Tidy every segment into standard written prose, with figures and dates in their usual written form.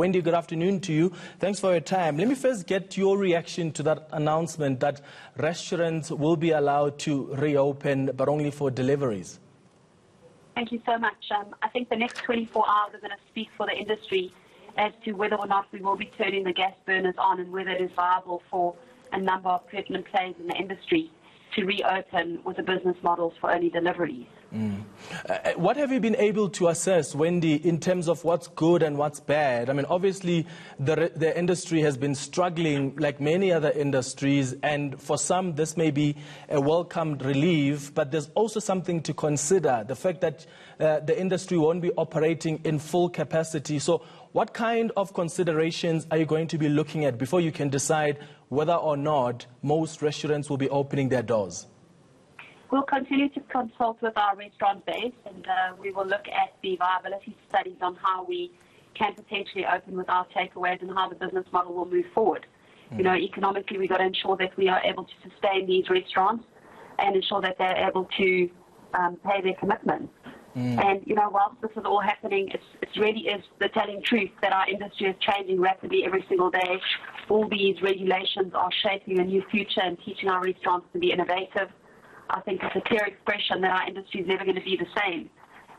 Wendy, good afternoon to you. Thanks for your time. Let me first get your reaction to that announcement that restaurants will be allowed to reopen, but only for deliveries. Thank you so much. I think the next 24 hours are going to speak for the industry as to whether or not we will be turning the gas burners on and whether it is viable for a number of pertinent players in the industry to reopen with the business models for only deliveries. What have you been able to assess, Wendy, in terms of what's good and what's bad? I mean, obviously, the industry has been struggling like many other industries, and for some, this may be a welcomed relief, but there's also something to consider, the fact that the industry won't be operating in full capacity. So what kind of considerations are you going to be looking at before you can decide whether or not most restaurants will be opening their doors? We'll continue to consult with our restaurant base, and we will look at the viability studies on how we can potentially open with our takeaways and how the business model will move forward. You know, economically, we've got to ensure that we are able to sustain these restaurants and ensure that they're able to pay their commitments. And, you know, whilst this is all happening, it really is the telling truth that our industry is changing rapidly every single day. All these regulations are shaping a new future and teaching our restaurants to be innovative. I think it's a clear expression that our industry is never going to be the same.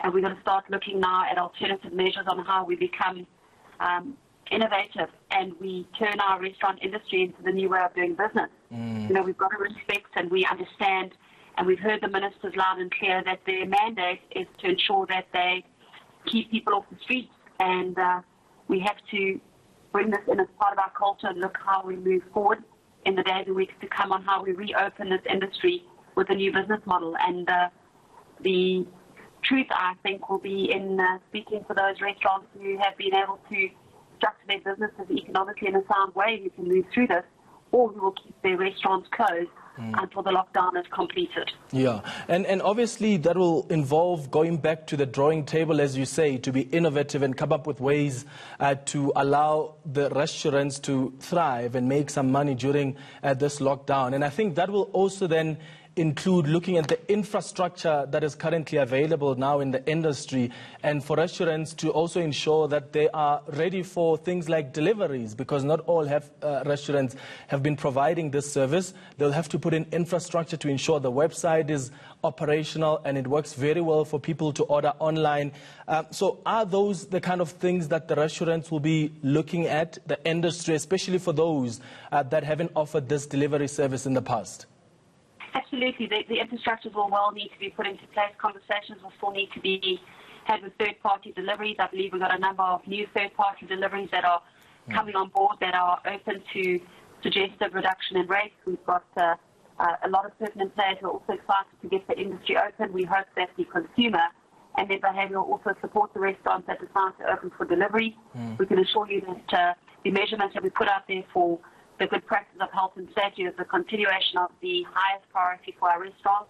And we're going to start looking now at alternative measures on how we become innovative and we turn our restaurant industry into the new way of doing business. You know, we've got to respect and we understand, and we've heard the ministers loud and clear that their mandate is to ensure that they keep people off the streets. And we have to bring this in as part of our culture and look how we move forward in the days and weeks to come on how we reopen this industry with a new business model. And the truth, I think, will be in speaking for those restaurants who have been able to structure their businesses economically in a sound way who can move through this, or who will keep their restaurants closed until the lockdown is completed. Yeah, and obviously that will involve going back to the drawing table, as you say, to be innovative and come up with ways to allow the restaurants to thrive and make some money during this lockdown. And I think that will also then include looking at the infrastructure that is currently available now in the industry, and for restaurants to also ensure that they are ready for things like deliveries, because not all restaurants have been providing this service. They'll have to put in infrastructure to ensure the website is operational and it works very well for people to order online. So are those the kind of things that the restaurants will be looking at, the industry, especially for those that haven't offered this delivery service in the past? Absolutely. The infrastructures will well need to be put into place. Conversations will still need to be had with third-party deliveries. I believe we've got a number of new third-party deliveries that are coming on board that are open to suggestive reduction in rates. We've got a lot of pertinent players who are also excited to get the industry open. We hope that the consumer and their behaviour will also support the restaurants that decide to open for delivery. We can assure you that the measurements that we put out there for the good practice of health and safety is the continuation of the highest priority for our restaurants,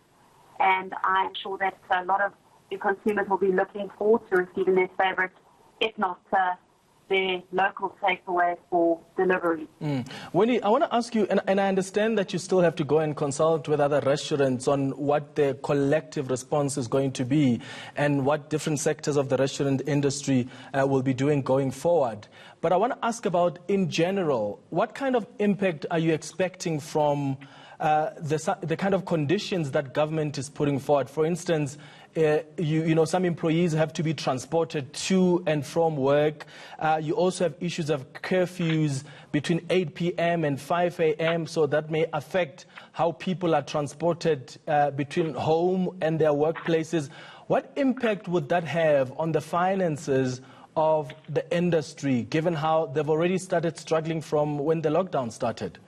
and I'm sure that a lot of the consumers will be looking forward to receiving their favourite, if not their local takeaway for delivery. Wendy, I want to ask you, and I understand that you still have to go and consult with other restaurants on what their collective response is going to be and what different sectors of the restaurant industry will be doing going forward. But I want to ask about, in general, what kind of impact are you expecting from the kind of conditions that government is putting forward? For instance, you know, some employees have to be transported to and from work. You also have issues of curfews between 8 p.m. and 5 a.m., so that may affect how people are transported between home and their workplaces. What impact would that have on the finances of the industry, given how they've already started struggling from when the lockdown started?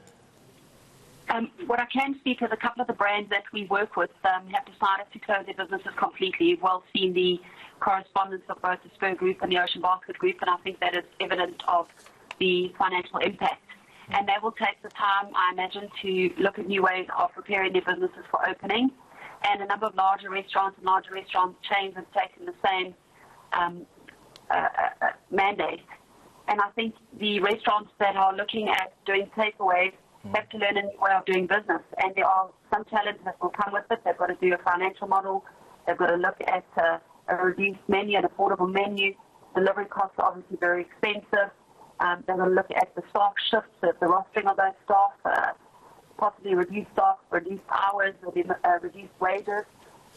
What I can speak is a couple of the brands that we work with have decided to close their businesses completely. We've well seen the correspondence of both the Spur Group and the Ocean Basket Group, and I think that is evident of the financial impact. And they will take the time, I imagine, to look at new ways of preparing their businesses for opening. And a number of larger restaurants and larger restaurant chains have taken the same mandate. And I think the restaurants that are looking at doing takeaways have to learn a new way of doing business, and there are some challenges that will come with it. They've got to do a financial model. They've got to look at a reduced menu, an affordable menu. Delivery costs are obviously very expensive. They're going to look at the staff shifts, the rostering of those staff, possibly reduce staff, reduce hours, reduce wages.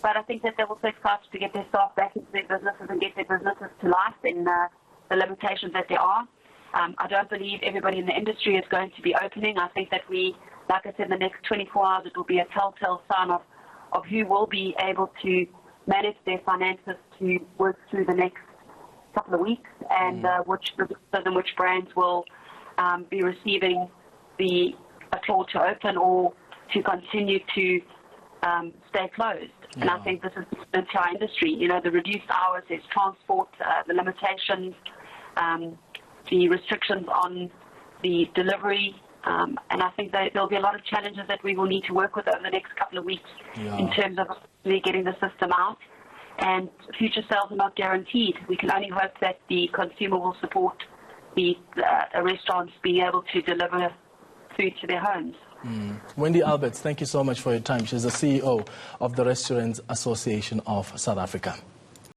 But I think that they will take steps to get their staff back into their businesses and get their businesses to life in the limitations that there are. I don't believe everybody in the industry is going to be opening. I think that like I said, in the next 24 hours, it will be a telltale sign of who will be able to manage their finances to work through the next couple of weeks, and which brands will be receiving a call to open or to continue to stay closed. Yeah. And I think this is the entire industry. You know, the reduced hours, there's transport, the limitations, the restrictions on the delivery, and I think that there'll be a lot of challenges that we will need to work with over the next couple of weeks in terms of getting the system out. And future sales are not guaranteed. We can only hope that the consumer will support the restaurants being able to deliver food to their homes. Wendy Alberts, thank you so much for your time. She's the CEO of the Restaurants Association of South Africa.